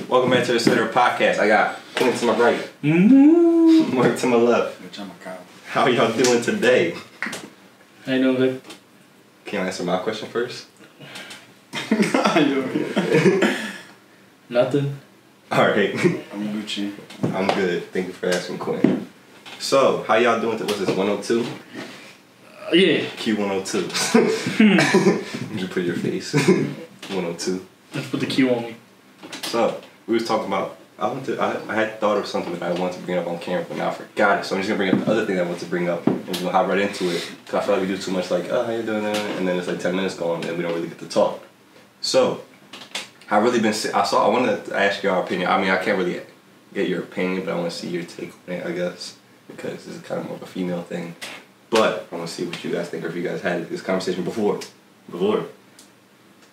Welcome back to the Center Podcast. I got Clint to my right, Mark to my left. Which I'm a cow. How are y'all doing today? How you doing, Vic? Can you answer my question first? How you doing? Nothing. Alright. I'm Gucci. I'm good. Thank you for asking, Quinn. So, how y'all doing? What's this, 102? Yeah. Q102. Did you put your face? 102. Let's put the Q on me. So, we was talking about, I had thought of something that I wanted to bring up on camera, but now I forgot it. So I'm just going to bring up the other thing that I want to bring up, and we're going to hop right into it. Because I feel like we do too much like, oh, how you doing? And then it's like 10 minutes going, and we don't really get to talk. So, I wanted to ask your opinion. I mean, I can't really get your opinion, but I want to see your take on it, I guess. Because this is kind of more of a female thing. But I want to see what you guys think, or if you guys had this conversation before.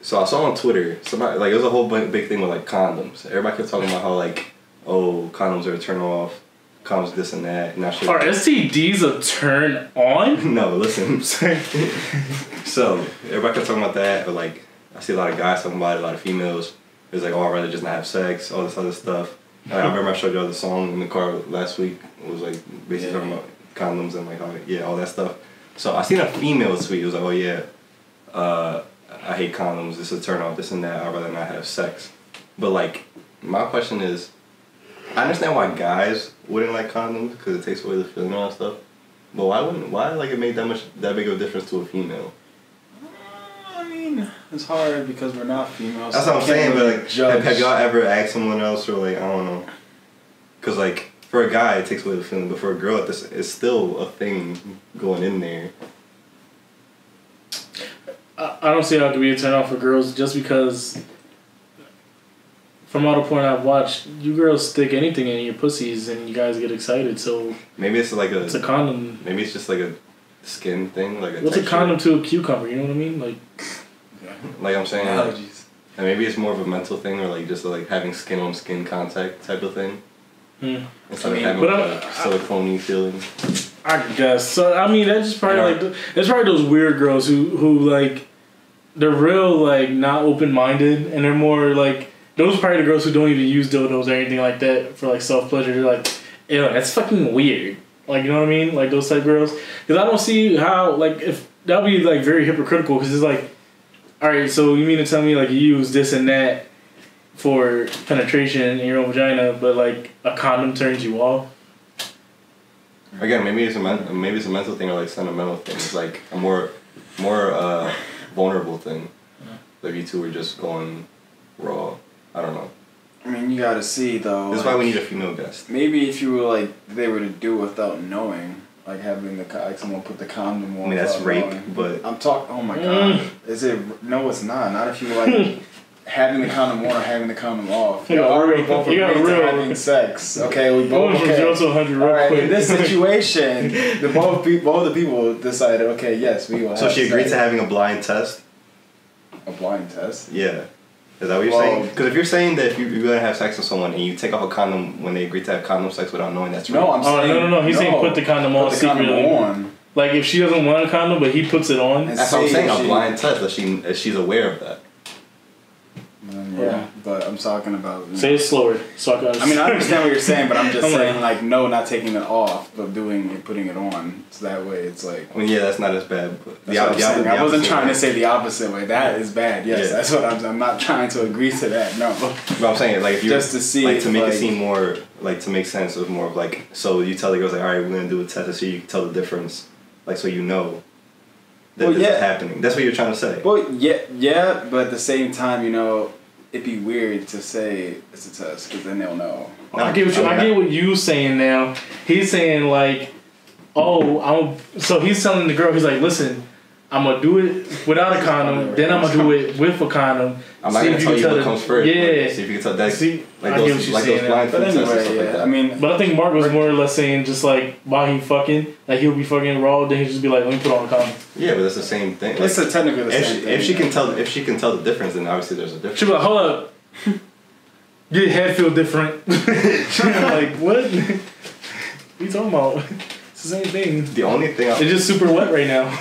So I saw on Twitter, somebody, like, it was a whole big thing with, like, condoms. Everybody kept talking about how, like, oh, condoms are a turn off, condoms this and that. And Are STD'S a turn on? No, listen. So, everybody kept talking about that, but, like, I see a lot of guys talking about it, a lot of females. It was like, oh, I'd rather just not have sex, all this other stuff. I remember I showed y'all the song in the car last week. It was, like, basically talking about condoms and, like, all that stuff. So, I seen a female tweet. It was like, oh, yeah, I hate condoms, this is a turn off, this and that, I'd rather not have sex. But, like, my question is, I understand why guys wouldn't like condoms, because it takes away the feeling and all that stuff. But why like it make that big of a difference to a female? I mean, it's hard because we're not females. That's what I'm saying, but, like, have y'all ever asked someone else, or, like, I don't know. Because, like, for a guy, it takes away the feeling, but for a girl, it's still a thing going in there. I don't see how it could be a turn off for girls just because, from all the porn I've watched, you girls stick anything in your pussies and you guys get excited. So maybe it's like it's a condom. Maybe it's just like a skin thing, like a. What's texture. a condom to a cucumber? You know what I mean? Like I'm saying, allergies. And maybe it's more of a mental thing, or like just like having skin on skin contact type of thing. Instead of having a silicone feeling. I guess so. I mean, that's just probably it's probably those weird girls who like they're real like not open minded, and they're more like those are probably the girls who don't even use dildos or anything like that for like self pleasure. They're like, ew, that's fucking weird. Like, you know what I mean? Like those type girls. Because I don't see how like if that'd be like very hypocritical. Because it's like, all right, so you mean to tell me like you use this and that for penetration in your own vagina, but like a condom turns you off? Again, maybe it's a mental thing or like sentimental thing. It's like a more vulnerable thing. Like you two were just going raw. I don't know. I mean, you gotta see though. This is why we need a female guest. Maybe if you were like they were to do it without knowing, like having like someone put the condom on. I mean that's rape, knowing. but I'm talking. Oh my god, is it? No, it's not. Not if you were like. Having the condom on or having the condom off. You're already both agreed to having sex. Okay, we both. Okay. Alright, in this situation, both the people decided. Okay, yes, we will. Have so she agreed sex. to having a blind test. A blind test. Yeah, is that what you're saying? Because if you're saying that if you're gonna have sex with someone and you take off a condom when they agree to have condom sex without knowing, that's rape. No, I'm saying no. He's saying put the condom on secretly. Like if she doesn't want a condom, but he puts it on. That's what I'm saying. A blind test that she's aware of that. Yeah, but I'm talking about. Say it slower, so I mean, I understand what you're saying, but I'm just saying, like, no, not taking it off, but putting it on. So that way, it's like. I mean, yeah, that's not as bad. But I wasn't trying to say the opposite way. That is bad. Yes, that's what I'm not trying to agree to that. No. But I'm saying, like, if you just to see, like, to make it seem more, like, to make sense of more of like, so you tell the girls like, all right, we're gonna do a test to see you can tell the difference, like, so you know. That this is happening. That's what you're trying to say. Well, yeah, but at the same time, you know. It'd be weird to say it's a test because then they'll know. I get what you're saying now. He's saying like, so he's telling the girl, he's like, listen, I'm gonna do it without a condom, then I'm gonna do it with a condom. I'm not gonna tell you what comes first. Yeah. Like, see if you can tell that. See, like those blind food tests and stuff like that. I mean, but I think Mark was more or less saying just like while he fucking, like he'll be fucking raw, then he'll just be like, let me put on a condom. Yeah, but that's the same thing. It's like, technically the same thing. If she can tell the difference, then obviously there's a difference. She'll be like, hold up. Your head feel different. Like, what? What are you talking about? It's the same thing. The only thing it's just super wet right now.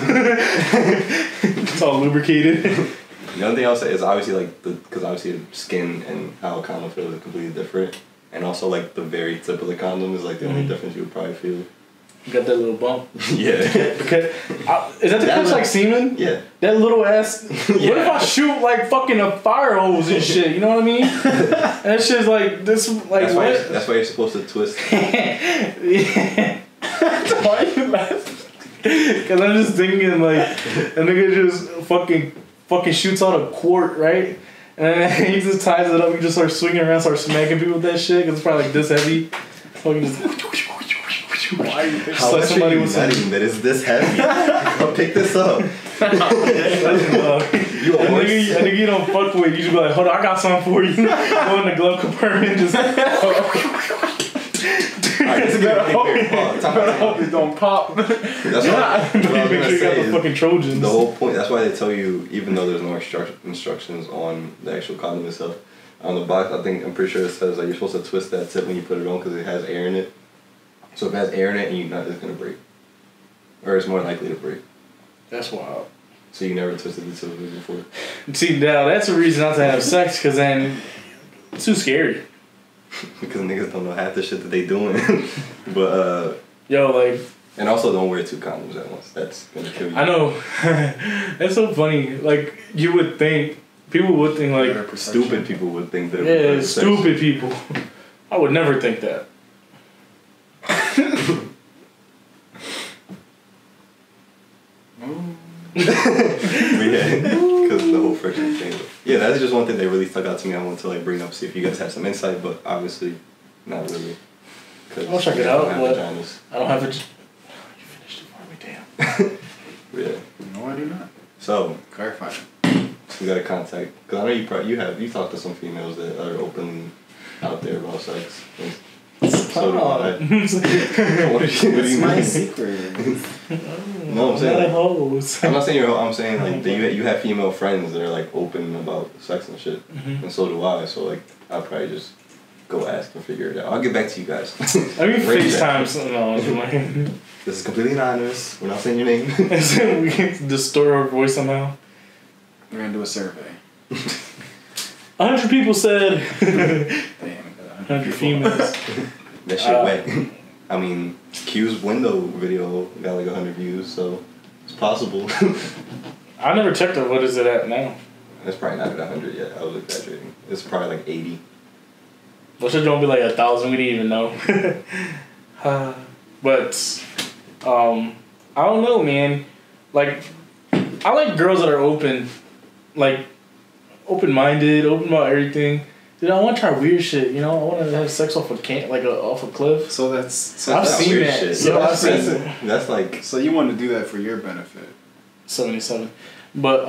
It's all lubricated. The other thing I'll say is obviously like because obviously skin and how a condom feels is completely different, and also like the very tip of the condom is like the only difference you would probably feel. You got that little bump. Yeah. Okay. Is that the catch like semen? Yeah. That little ass. Yeah. What if I shoot like fucking a fire hose and shit? You know what I mean? That shit's like this. Like that's why you're supposed to twist. Yeah. Why are you laughing? Because I'm just thinking like a nigga just fucking shoots out a quart, right? And then he just ties it up. He just starts swinging around, starts smacking people with that shit. Because it's probably like this heavy. Fucking just. Why how much somebody was saying that is this heavy? I'll pick this up. You a horse? I think you don't fuck with. You just be like, hold on, I got something for you. Go in the glove compartment, just. Alright, this is better hope it don't pop. That's what I was gonna say. The fucking Trojans. The whole point. That's why they tell you, even though there's no instructions on the actual condom itself, on the box, I'm pretty sure it says like you're supposed to twist that tip when you put it on because it has air in it. So if it has air in it, and it's gonna break, or it's more likely to break. That's wild. So you never twisted the tip before. See, now that's a reason not to have sex, because then it's too scary. Because niggas don't know half the shit that they doing. But yo, like. And also don't wear 2 condoms at once. That's gonna kill you. I know. That's so funny. Like people would think like stupid people would think that. Yeah, stupid people. I would never think that. Because the whole friction thing. Yeah, that's just one thing that really stuck out to me. I want to like bring up, see if you guys have some insight, but obviously not really. I'll check it out. I don't have it. You finished it for me, damn. Yeah. No, I do not. So clarify. So we got to contact, because I know you talked to some females that are open out there about sex. So do I. What do you mean? My secret. No, I'm saying. I'm not saying you're. I'm saying like that you have female friends that are like open about sex and shit, and so do I. So like I'll probably just go ask and figure it out. I'll get back to you guys. I mean FaceTime something on. This is completely anonymous. We're not saying your name. We can distort our voice somehow. We're gonna do a survey. 100 people said. Damn. 100 females. That shit wet. I mean, Q's window video got like 100 views, so it's possible. I never checked it. What is it at now? It's probably not at 100 yet. I was exaggerating. It's probably like 80. Well, shit don't be like 1,000. We didn't even know. But, I don't know, man. Like, I like girls that are open, like, open-minded, open about everything. Dude, I want to try weird shit. You know, I want to have sex off a off a cliff. So that's. I've seen that. Shit. So yeah, I've seen. That's like. So you want to do that for your benefit? 77, but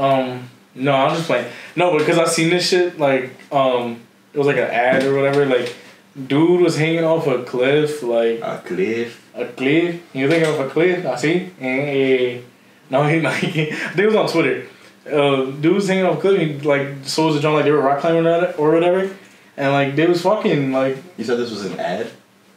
no, I'm just playing. No, because I seen this shit like it was like an ad or whatever. Like, dude was hanging off a cliff. Like a cliff. A cliff. You think of a cliff? I see. No, he like. I think it was on Twitter. Dude was hanging off a cliff. He like sold the joint like they were rock climbing or whatever, and like they was fucking like. You said this was an ad?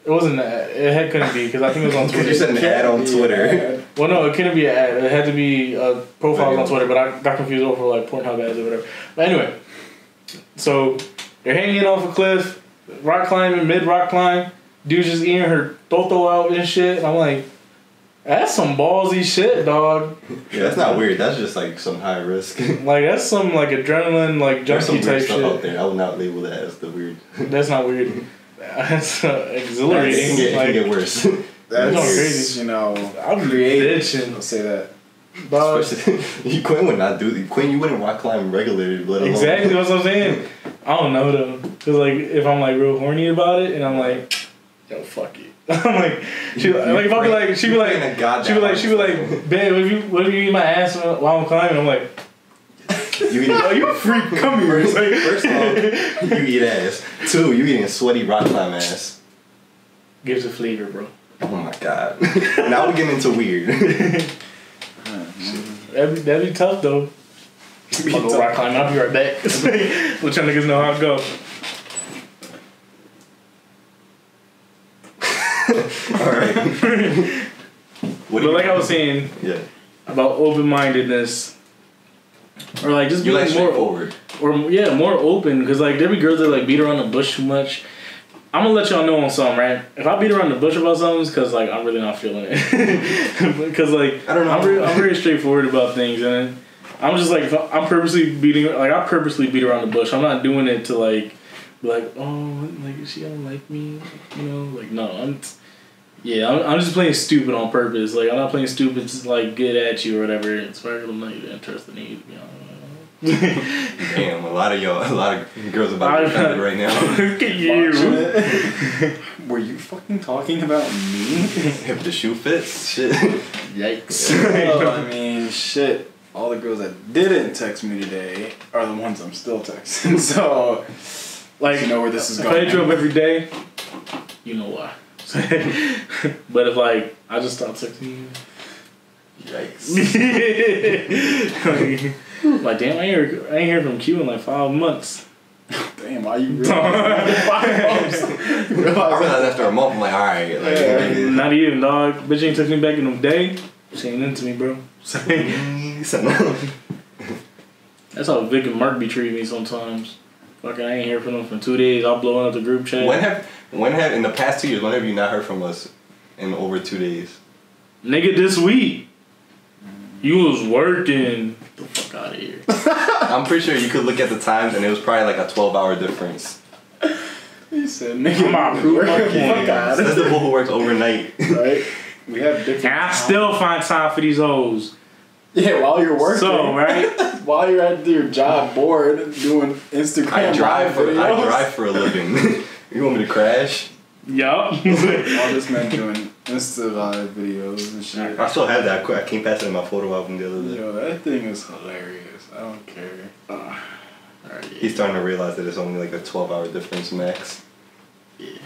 It wasn't an ad. It couldn't be because I think it was on Twitter. You said an ad on Twitter. Well, no, it couldn't be an ad. It had to be profiles on Twitter, but I got confused over like Pornhub ads or whatever. But anyway, so they're hanging off a cliff, rock climbing, mid rock climb. Dude just eating her toto out and shit. And I'm like, that's some ballsy shit, dog. Yeah, that's not weird. That's just like some high risk. Like that's some like adrenaline, like junkie type shit out there. I would not label that as the weird. That's not weird. That's exhilarating. It can get worse. That's crazy. You know, I'm creative. I'll say that. Quinn would not do. Quinn, you wouldn't rock climb regularly. Let alone. Exactly what I'm saying. I don't know though, cause like if I'm like real horny about it, and I'm like, yo, fuck it. I'm like, she like if I be like, she be like, babe, what if you eat my ass while I'm climbing? I'm like. You freak, come here. First off, you eat ass. 2, you eating sweaty rock climb ass. Gives a flavor, bro. Oh my god. Now we're getting into weird. That'd be tough though. I'll go rock climbing. I'll be right back. Let y'all niggas know how it go. Alright. But like I was saying, yeah, about open-mindedness. or like just you being like more forward, or yeah, more open. Cause like there be girls that like beat around the bush too much. I'm gonna let y'all know on something, right? If I beat around the bush about something, it's cause like I'm really not feeling it. Cause like I don't know. I'm very straightforward about things, and I'm just like I purposely beat around the bush. I'm not doing it to like be like, oh, like she don't like me, you know? Like no, I'm just playing stupid on purpose. Like I'm not playing stupid to like get at you or whatever. It's very I'm not even interested in you, to be honest. Damn, a lot of girls about to be offended right now. Look at you. Were you fucking talking about me? If the shoe fits, shit. Yikes. Well, I mean, shit. All the girls that didn't text me today are the ones I'm still texting. So, like, you know where this is if going. I hit you up every day, you know why. But if like I just stopped texting you, Yikes. like damn, I ain't hear from Q in like 5 months. Damn, why you realize 5 months? I realized after a month, I'm like, alright. Like, yeah. Not even, dog. Bitch ain't text me back in a day. She ain't into me, bro. That's how Vic and Mark be treating me sometimes. Fucking, I ain't hear from them for 2 days. I'll blow up the group chat. When have in the past 2 years? When have you not heard from us in over 2 days? Nigga, this week. You was working. Get the fuck out of here. I'm pretty sure you could look at the times and it was probably like a 12-hour difference. He said, nigga, I'm out proof. That's the fool who works overnight. Right? We have different. And I still find time for these hoes. Yeah, while you're working. So, right? While you're at your job bored doing Instagram I drive videos. for a living. You want me to crash? Yup. All this man doing Insta live videos and shit. I still have that. I came past it in my photo album the other day. Yo, that thing is hilarious. I don't care. Alright. He's starting to realize that it's only like a 12-hour difference max. Yeah.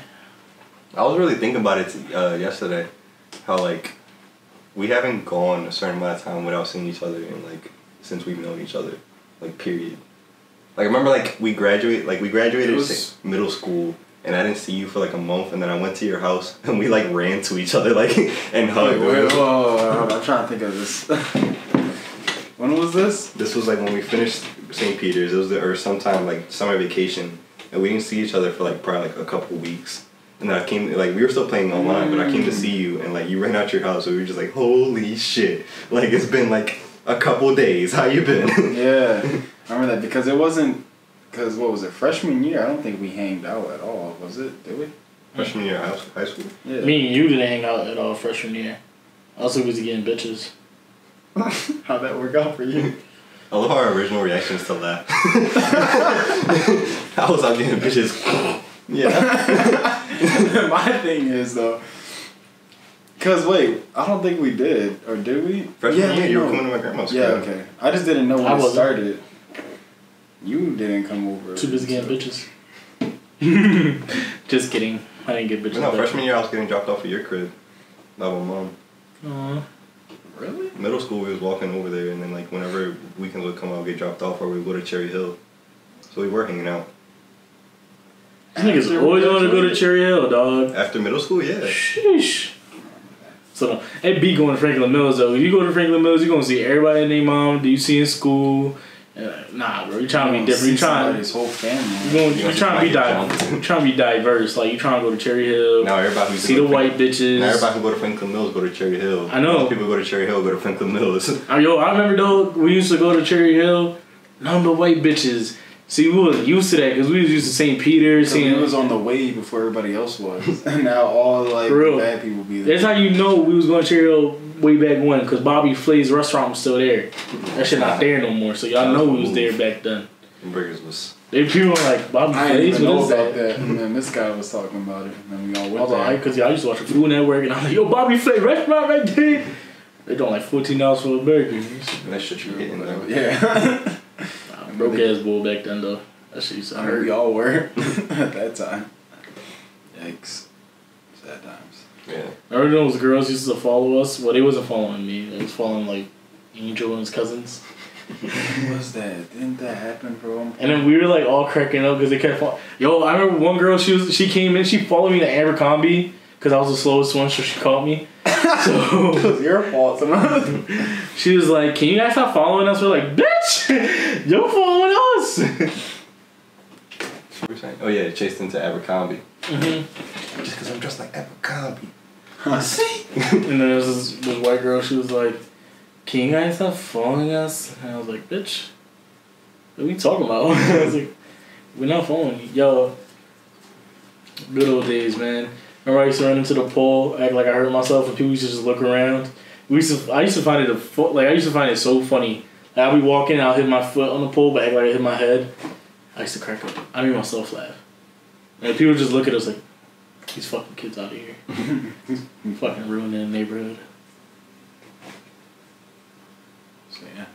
I was really thinking about it yesterday. How like we haven't gone a certain amount of time without seeing each other in like since we've known each other. Like period. Like I remember like we graduated middle school. And I didn't see you for like a month, and then I went to your house, and we like ran to each other like and hugged. Whoa, I'm trying to think of this. When was this? This was like when we finished St. Peter's. It was sometime like summer vacation, and we didn't see each other for like probably like a couple weeks. And then I came like we were still playing online, but I came to see you, and like you ran out your house, and we were just like, holy shit! Like it's been like a couple days. How you been? Yeah, I remember that because it wasn't. Because, what was it, freshman year? I don't think we hanged out at all, was it? Did we? Freshman year of high school? Yeah. Me and you didn't hang out at all freshman year. I was too busy getting bitches. How'd that work out for you? I love our original reaction is to laugh. I was out getting bitches. Yeah. My thing is, though, because, wait, I don't think we did. Or did we? Freshman year, you were coming to my grandma's. Yeah, okay. I just didn't know when it started. You didn't come over. Too busy getting bitches. Just kidding. I didn't get bitches. No, freshman year I was getting dropped off at your crib. By my mom. Aww. Really? Middle school we was walking over there, and then like whenever weekends would come out, we'd get dropped off, or we'd go to Cherry Hill. So we were hanging out. These niggas always want to go to Cherry Hill, dog. After middle school, yeah. Sheesh. So it be going to Franklin Mills though. If you go to Franklin Mills, you gonna see everybody and their mom that you see in school. Nah, bro, you trying to be different. You trying his whole family. You trying to be diverse. Like you trying to go to Cherry Hill. Now everybody see the white bitches. Now everybody who go to Franklin Mills go to Cherry Hill. I know. Most people go to Cherry Hill go to Franklin Mills. Yo, I remember though we used to go to Cherry Hill. None but white bitches. See, we was used to that because we was used to St. Peter's. We was on the wave before everybody else was, and now all like the bad people be there. That's how you know we was going to Cherry Hill way back when, because Bobby Flay's restaurant was still there. That shit not there no more, so y'all know we was there back then. And burgers was. They people were like, Bobby I Flay's, didn't know what is about that? And then this guy was talking about it, and then we all went there. there. Because I used to watch the Food Network, and I'm like, yo, Bobby Flay restaurant right there. They doing like $14 for a burger. That shit you getting though. Yeah. Broke ass bull back then though. That shit used to hurt. We all were at that time. Yikes. Sad times. Yeah. Remember those girls used to follow us? Well, they wasn't following me. They was following like Angel and his cousins. What was that? Didn't that happen, bro? And then we were like all cracking up because they kept following. Yo, I remember one girl. She came in. She followed me to Abercrombie because I was the slowest one, so she caught me. So it was your fault. She was like, "Can you guys stop following us?" We're like, "Bitch." You're following us. What were you saying? Oh yeah, chased into Abercrombie. Mm-hmm. Just because I'm dressed like Abercrombie. See? And then there was this white girl. She was like, "Can you guys stop following us?" And I was like, "Bitch, what are we talking about?" I was like, "We're not following you, yo." Good old days, man. Remember I used to run into the pole, act like I hurt myself, and people used to just look around. I used to find it so funny. Like, I'll be walking, I'll hit my foot on the pole, but act like I hit my head. I used to crack up. I made myself laugh. And people just look at us like, these fucking kids out of here. Fucking ruining the neighborhood. So yeah.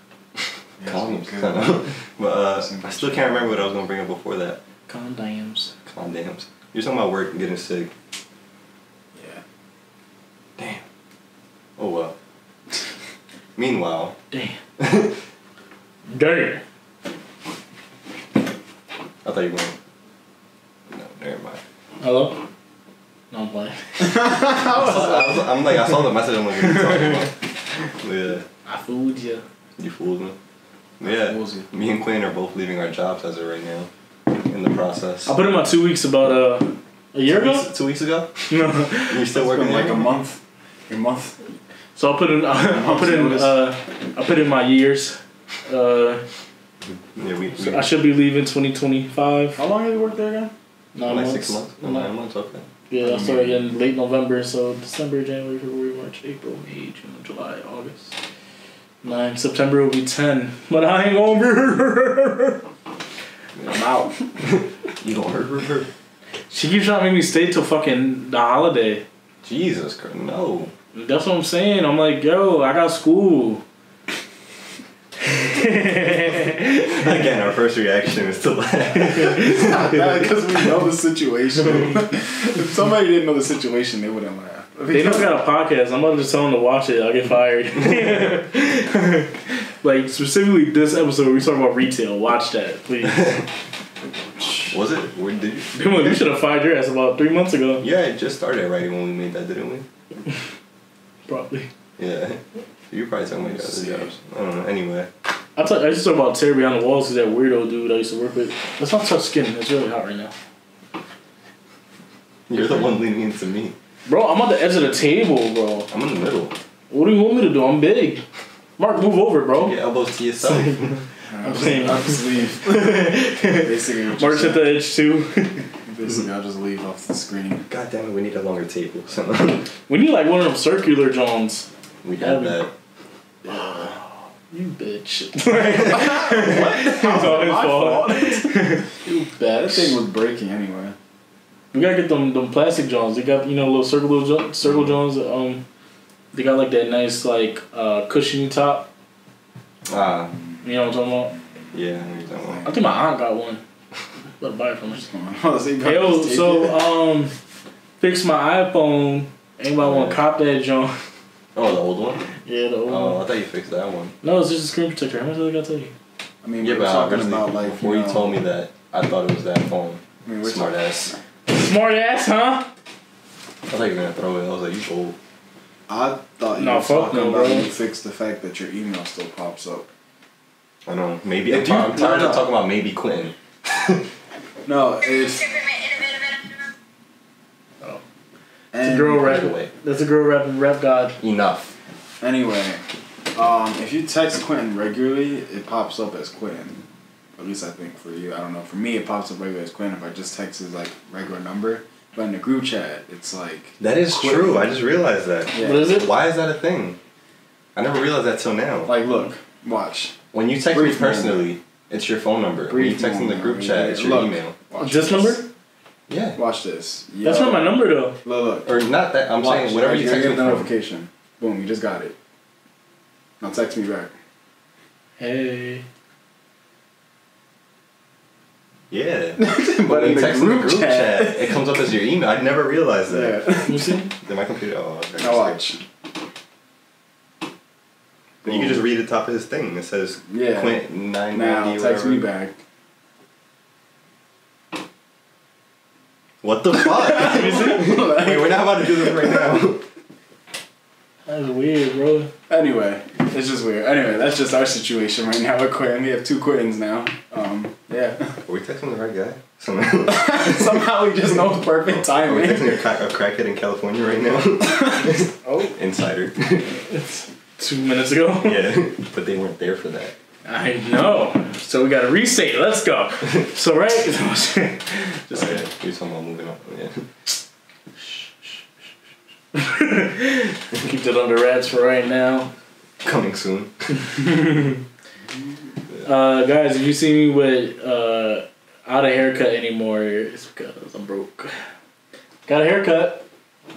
But I still can't remember what I was gonna bring up before that. Condoms. You're talking about work and getting sick. Yeah. Damn. Oh well. Meanwhile. Damn. Damn. I thought you were. No, never mind. Hello? No, I'm playing. I saw the message. I'm like, what are you talking about? Yeah. I fooled you. You fooled me. Yeah. Me and Quinn are both leaving our jobs as of right now. In the process. I put in my 2 weeks about a year ago. 2 weeks ago? No. You're still working like a month. So I put in my years. Yeah, I should be leaving 2025. How long have you worked there again? 9 months. 6 months? 9 months, okay. Yeah, I started in late November, so December, January, February, March, April, May, June, July, August. 9. September will be 10. But I ain't gonna be. I'm out. You don't hurt her? She keeps trying to make me stay till fucking the holiday. Jesus Christ, no. That's what I'm saying. I'm like, yo, I got school. Again, our first reaction is to laugh. Because we know the situation. If somebody didn't know the situation, they wouldn't laugh. They don't got a podcast. I'm about to just tell them to watch it. I'll get fired. Like, specifically this episode where we talk about retail. Watch that, please. Was it? Where did you? We should have fired your ass about 3 months ago. Yeah, it just started right when we made that, didn't we? Probably. Yeah. You're probably talking about your other jobs. I don't know. Anyway. I used to talk about Terry Behind the Walls because that weirdo dude I used to work with. Let's not touch skin. It's really hot right now. You're the one leaning into me. Bro, I'm on the edge of the table, bro. I'm in the middle. What do you want me to do? I'm big. Mark, move over, bro. Get your elbows to yourself. I'm saying. I'll just leave. Basically, Mark's at the edge, too. Basically, I'll just leave off the screen. God damn it, we need a longer table. We need like one of them circular Johns. We have that. You bitch. What? It's all his fault. You bitch. That thing was breaking anyway. We gotta get them plastic Johns. They got, little circle Johns. They got like that nice cushiony top. You know what I'm talking about? Yeah, I know what you're talking about. I think my aunt got one. Better buy it from her. Hey, yo, so fix my iPhone. Anybody want to cop that John? Oh, the old one? Yeah, the old one. Oh, I thought you fixed that one. No, it's just a screen protector. How much did I gotta tell you? I mean, yeah, we're but talking about like before you told me that, I thought it was that phone. I mean, Smart ass. Smart ass, huh? I thought you were gonna throw it. I was like, you old. I thought you were talking about you fixed the fact that your email still pops up. I know. Maybe. I'm tired of talking about maybe Quentin. No, it's. Oh. It's a girl rap. That's a girl rapping rap god. Enough. Anyway, if you text Quentin regularly, it pops up as Quentin. At least I think for you. I don't know. For me, it pops up regularly as Quentin if I just text his regular number. But in the group chat, it's like... That is Quentin. True. I just realized that. Yeah. What is it? Why is that a thing? I never realized that till now. Like, look. Watch. When you text me personally, it's your phone number. When you text in the group chat, it's your email. Watch this number? Yeah. Watch this. Yo. That's not my number, though. Look. Or not that. I'm saying whatever you text me the notification. Boom, you just got it. Now text me back. Hey. Yeah. But when in you text in the group chat, it comes up as your email. I never realized that. Yeah. You see? Then my computer. Oh, okay. Now watch. But you can just read the top of his thing. It says Quint 990 Now text me back. What the fuck? Wait, we're not about to do this right now. That's weird, bro. Anyway, It's just weird. Anyway, that's just our situation right now with Quinn. We have 2 Quittens now. Yeah. Are we texting the right guy? Somehow we just know perfect timing. Are we texting a crackhead in California right now? Oh. Insider. It's 2 minutes ago. Yeah, but they weren't there for that. I know. So we got to restate. Let's go. So, right? Just kidding. You're talking about moving on. Yeah. Keep that under wraps for right now. Coming soon. Guys, if you see me with out a haircut anymore, it's because I'm broke. Got a haircut.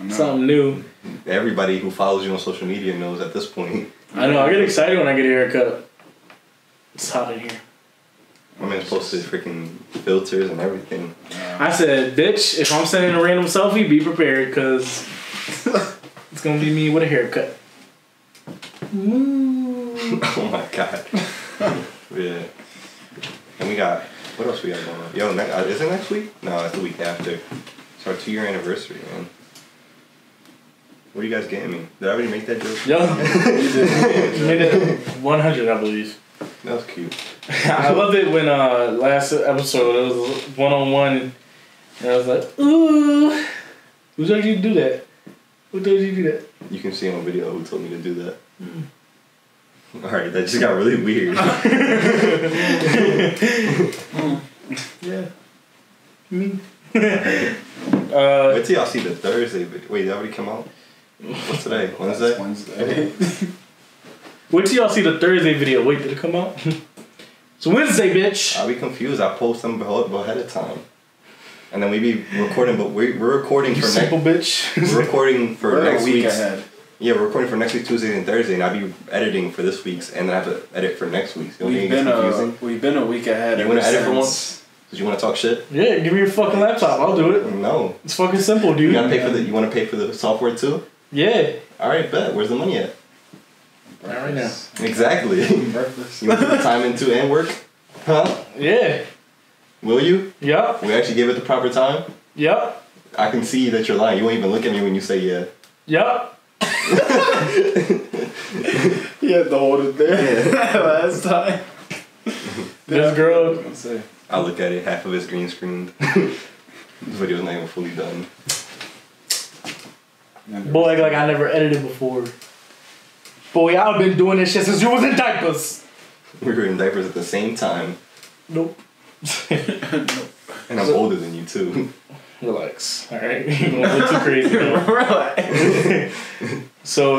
Something new. Everybody who follows you on social media knows at this point. I know. I get excited when I get a haircut. It's hot in here. My man posted freaking filters and everything. I said, bitch, if I'm sending a random selfie, be prepared because it's going to be me with a haircut. Oh my god. Yeah. And we got, what else we got going on? Yo, is it next week? No, it's the week after. It's our 2-year anniversary, man. What are you guys getting me? Did I already make that joke? Yo. You made it 100, I believe. That was cute. I loved it when last episode it was 1-on-1 and I was like, ooh, who told you to do that? Who told you to do that? You can see on video who told me to do that. Alright, that just got really weird. Yeah. Me. Wait till y'all see the Thursday video. Wait, did that already come out? What's today? Wednesday? Wednesday. Wait till y'all see the Thursday video. Wait, did it come out? It's Wednesday, bitch. I'll be confused. I post them ahead of time. And then we be recording, but we're recording for simple bitch. We're recording for next week week's. ahead. Yeah, we're recording for next week, Tuesday and Thursday, and I'll be editing for this week's, and then I have to edit for next week's. We've been a week ahead. You want to edit for once? Because you want to talk shit? Yeah, give me your fucking laptop. I'll do it. No. It's fucking simple, dude. You gotta pay for the. You want to pay for the software too? Yeah. All right, bet. Where's the money at? Not right now. Exactly. Breakfast. You want to put the time into and work? Huh? Yeah. Will you? Yup. We actually give it the proper time? Yup. I can see that you're lying. You won't even look at me when you say yeah. Yup. He had to hold it there. Yeah. Last time. This girl. I look at it, half of it's green screened. This video's not even fully done. Boy, act like I never edited before. Boy, I've been doing this shit since you was in diapers. We were in diapers at the same time. Nope. And I'm older than you too. Relax. Alright? You don't look too crazy. Relax. So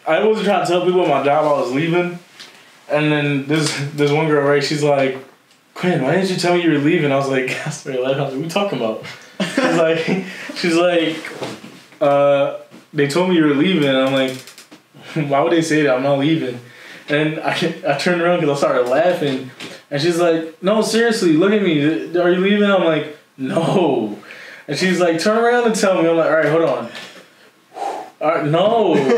I wasn't trying to tell people at my job I was leaving. And then this one girl, right, she's like, Quinn, why didn't you tell me you were leaving? I was like, I was like, what are you talking about? She's like, they told me you were leaving. And I'm like, why would they say that? I'm not leaving. And I turned around because I started laughing. And she's like, no, seriously, look at me. Are you leaving? I'm like, no. And she's like, turn around and tell me. I'm like, all right, hold on. All right, no. Yeah,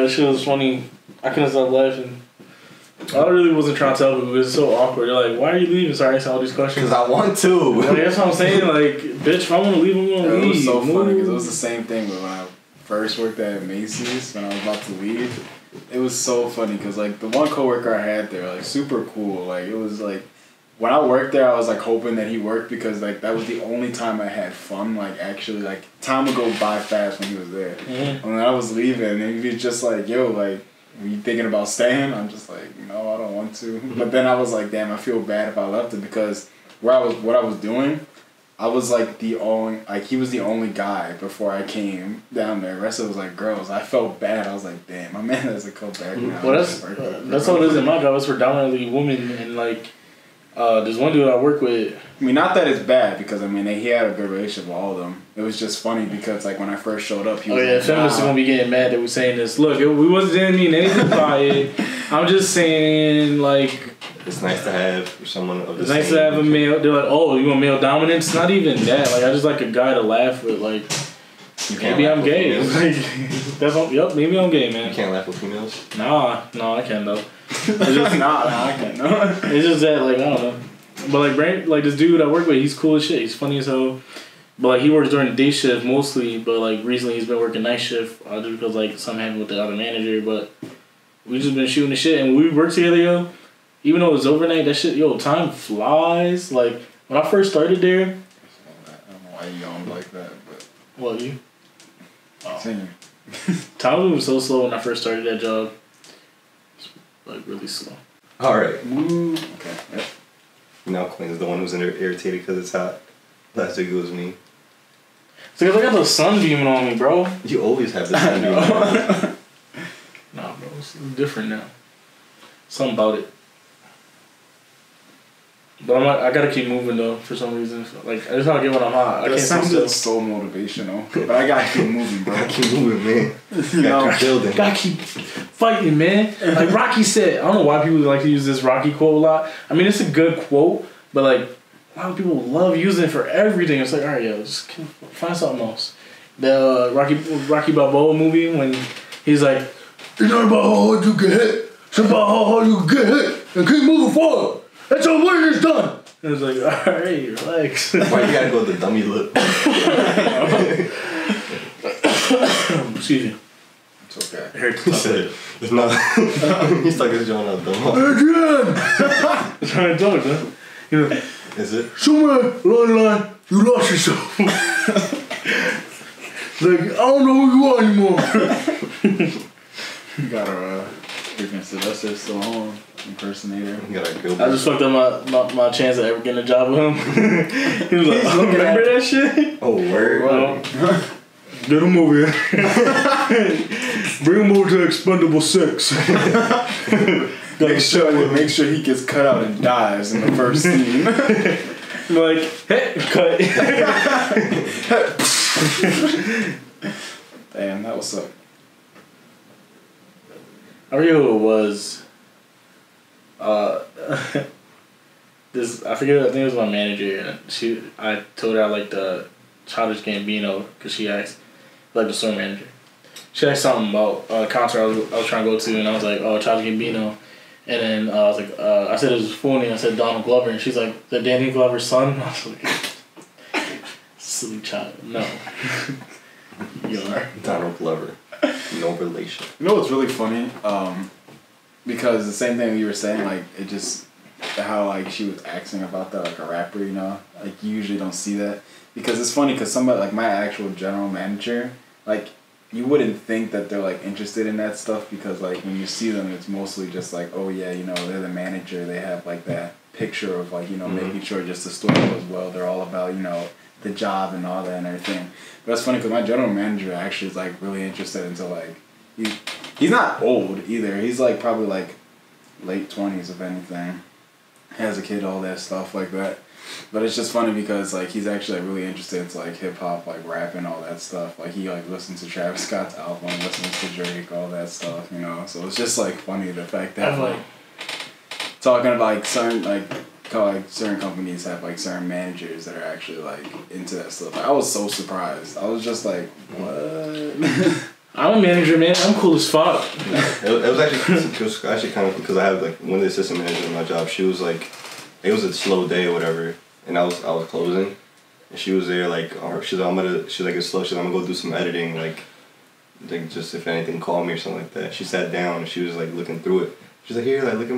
that shit was funny. I couldn't stop laughing. I really wasn't trying to tell people. It was so awkward. They're like, why are you leaving? Sorry, I asked all these questions. Because I want to. Like, that's what I'm saying. Like, bitch, if I want to leave, I'm going to leave. It was so funny because it was the same thing when I first worked at Macy's when I was about to leave. It was so funny because, like, the one coworker I had there, like, super cool. Like, it was, like, when I worked there, I was, like, hoping that he worked because, like, that was the only time I had fun. Like, actually, like, time would go by fast when he was there. Mm-hmm. And when I was leaving, and he was just like, yo, like, were you thinking about staying? I'm just like, no, I don't want to. Mm-hmm. But then I was like, damn, I feel bad if I left it because what I was doing, I was like he was the only guy before I came down there. The rest of it was like girls. I felt bad. I was like, damn, my man has to come back now. Well, that's all it is in my job. It's predominantly women and like, there's one dude I work with. I mean, not that it's bad because I mean he had a good relationship with all of them. It was just funny because like when I first showed up, he was like, feminists are gonna be getting mad that we're saying this. Look, we didn't mean anything by it. I'm just saying like it's nice to have someone of the It's nice to have a male. They're like, oh, you want male dominance? Not even that. Like I just like a guy to laugh with. Like maybe I'm gay. Like that's all, yep. Maybe I'm gay, man. You can't laugh with females. Nah, I can't though. It's just I can't. No. It's just that like I don't know. But like this dude I work with, he's cool as shit. He's funny as hell. But like he works during the day shift mostly, but like recently he's been working night shift just because like something happened with the other manager. But we just been shooting the shit, and when we work together, yo. Even though it's overnight, that shit, yo, time flies. Like when I first started there. I don't know why you yawned like that, but. What you? Continue. Time was so slow when I first started that job. It's like really slow. All right. Okay. Yep. Now Queen's the one who's irritated because it's hot. Last week it was me. It's because I got the sun beaming on me, bro. You always have the sun beaming on you. Nah, bro, it's different now. Something about it. But I gotta keep moving though for some reason. Like that's how I get when I'm hot. I can't sound sit still. so motivational, but I gotta keep moving, bro. I keep moving, man. You gotta keep building. Gotta keep fighting, man. Like Rocky said, I don't know why people like to use this Rocky quote a lot. I mean, it's a good quote, but like a lot of people love using it for everything. It's like, all right, yo, just find something else. The Rocky Balboa movie when he's like, it's not about how hard you get hit. It's about how hard you get hit and keep moving forward. That's all work is done. And it's like, all right, relax. Why you gotta go with the dummy look? Excuse me. It's okay. He said, it's not. He's stuck his jaw out dumb. Adrian! That's how I talk, man. You know, is it? somewhere along the line, you lost yourself. Like, I don't know who you are anymore. You got a freaking Sylvester Stallone impersonator. You got a good I just fucked up my chance of ever getting a job with him. He was like, oh, remember that shit? Oh, word. Well, get him over here. Bring him over to Expendable 6. Make sure he gets cut out and dies in the first scene. Like, hey, cut. Damn, that was so. I forget who it was. This I forget. I think it was my manager. And I told her I liked the Childish Gambino because she asked, like the store manager. She asked something about a concert I was trying to go to, and I was like, oh, Childish Gambino. And then I was like, I said it was his full name. I said Donald Glover, and she's like, the Danny Glover's son. I was like, silly child, no. You are Donald Glover, no relation. You know what's really funny? Because the same thing you were saying, like it just how like she was acting about that like a rapper, you know, like you usually don't see that because it's funny because somebody like my actual general manager, like you wouldn't think that they're like interested in that stuff because like when you see them, it's mostly just like, oh yeah, you know, they're the manager. They have like that picture of like, you know, making sure just the store goes well. They're all about, you know, the job and all that and everything. But it's funny because my general manager actually is like really interested into like he's not old either. He's like probably like late 20s if anything. Has a kid, all that stuff like that. But it's just funny because like he's actually like, really interested into like hip hop, like rap and all that stuff. Like he like listens to Travis Scott's album, listens to Drake, all that stuff, you know. So it's just like funny the fact that like talking about like certain companies have like certain managers that are actually like into that stuff. Like, I was so surprised. I was just like, what? I'm a manager, man. I'm cool as fuck. It was actually kind of because I have like one of the assistant managers in my job. She was like, it was a slow day or whatever, and I was closing, and she was there like, she's like it's slow. She's like, I'm gonna go do some editing, like just if anything, call me or something like that. She sat down and she was like looking through it. She's like, here, like look at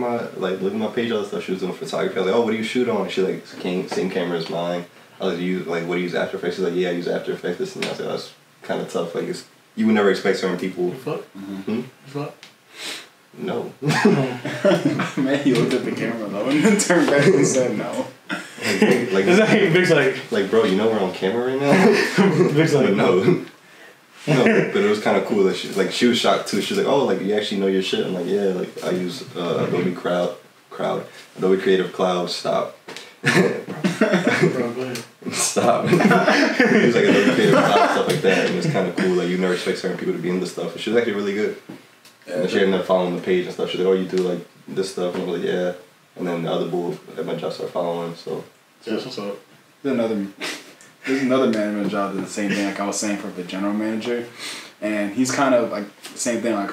my page, all that stuff. She was doing photography. I was like, oh, what do you shoot on? She like, same camera as mine. I was like, what do you use After Effects? She's like, yeah, I use After Effects. This and that. I was like, that's kind of tough. Like you would never expect certain people. Fuck. Mm-hmm. Fuck. No. Man, he looked at the camera though and then turned back and said no. Like Vic's like, bro, you know we're on camera right now? Vic's like, no. No, but it was kind of cool that she was shocked too. She's like, oh, like you actually know your shit. I'm like, yeah, like I use Adobe Adobe Creative Cloud. Stop. Bro, go ahead. Stop. It was like Adobe Creative Cloud, stuff like that, and it's kind of cool. Like you never expect certain people to be into stuff. And she was actually really good. Yeah, and she ended up following the page and stuff. She's like, oh, you do like this stuff, and I was like, yeah. And then the other bull at my job started following. So that's what's up. There's another management job that's the same thing like I was saying for the general manager. and he's kind of like the same thing, like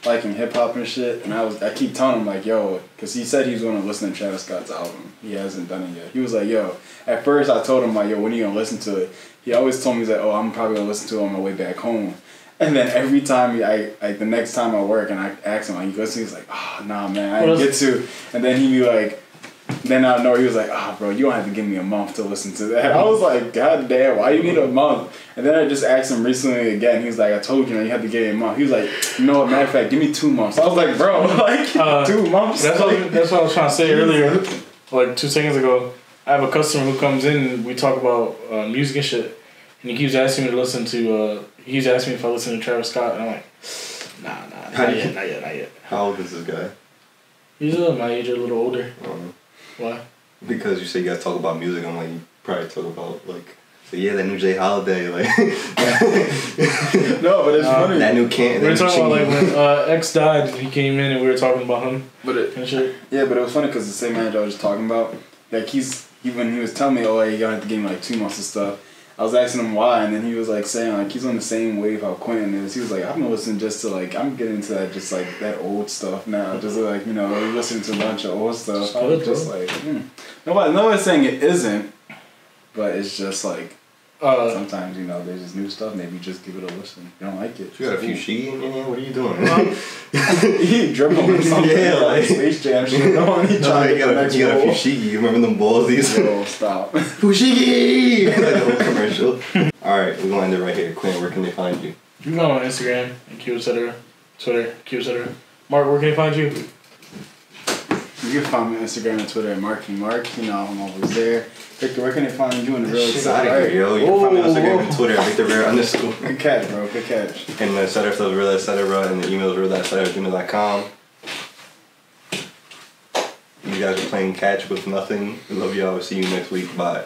liking hip hop and shit. And I keep telling him like, yo, because he said he was gonna listen to Travis Scott's album. He hasn't done it yet. He was like, yo. At first I told him like, yo, when are you gonna listen to it? He always told me, he's like, oh, I'm probably gonna listen to it on my way back home. And then every time the next time I work and I ask him, like, he goes, he's like, oh, nah, man, I didn't get to. And then he'd be like, then I know he was like, bro, you don't have to give me a month to listen to that. I was like, god damn, why you need a month? And then I just asked him recently again. He was like, I told you, you had to give me a month. He was like, you know what, matter of fact, give me 2 months. I was like, bro, like 2 months. That's what I was trying to say earlier, like 2 seconds ago. I have a customer who comes in and we talk about music and shit. And he keeps asking me to listen to, he's asking me if I listen to Travis Scott. And I'm like, nah, not yet. How old is this guy? He's my age or a little older. Why? Because you say you guys talk about music, I'm like, you probably talk about, like, so yeah, that new Jay Holiday, like. No, but it's funny. That new Can't. We were talking about, like, when X died, he came in and we were talking about him. And shit. Yeah, but it was funny because the same manager I was just talking about, like, when he was telling me, oh, hey, you gotta have to give me, like, 2 months of stuff. I was asking him why, and then he was like saying like he's on the same wave how Quentin is. He was like, I've been listening just to like I'm getting into that just like that old stuff now. Just like listening to a bunch of old stuff. I was just like, nobody's saying it isn't, but it's just like sometimes there's just new stuff. Maybe just give it a listen. You don't like it. You got a few Shiggy in your hand. What are you doing? He dribbling something. Yeah, like Space Jam shit. No, he trying to get the next You got a few Shiggy. You remember them ballsies? Yo, stop. Fushigi! Like the whole commercial. Alright, we're gonna end it right here. Quinn, where can they find you? You can go on Instagram and Q etc. Twitter, Q etc. Mark, where can they find you? You can find me on Instagram and Twitter at Marky Mark. I'm always there. Victor, where can they find you in the real estate? Right. Yo. You can find me on Instagram and Twitter at VictorRare_. Good catch, bro. Good catch. And the setup of real etc. and the email is real.etc@gmail.com. You guys are playing catch with nothing. We love y'all. We'll see you next week. Bye.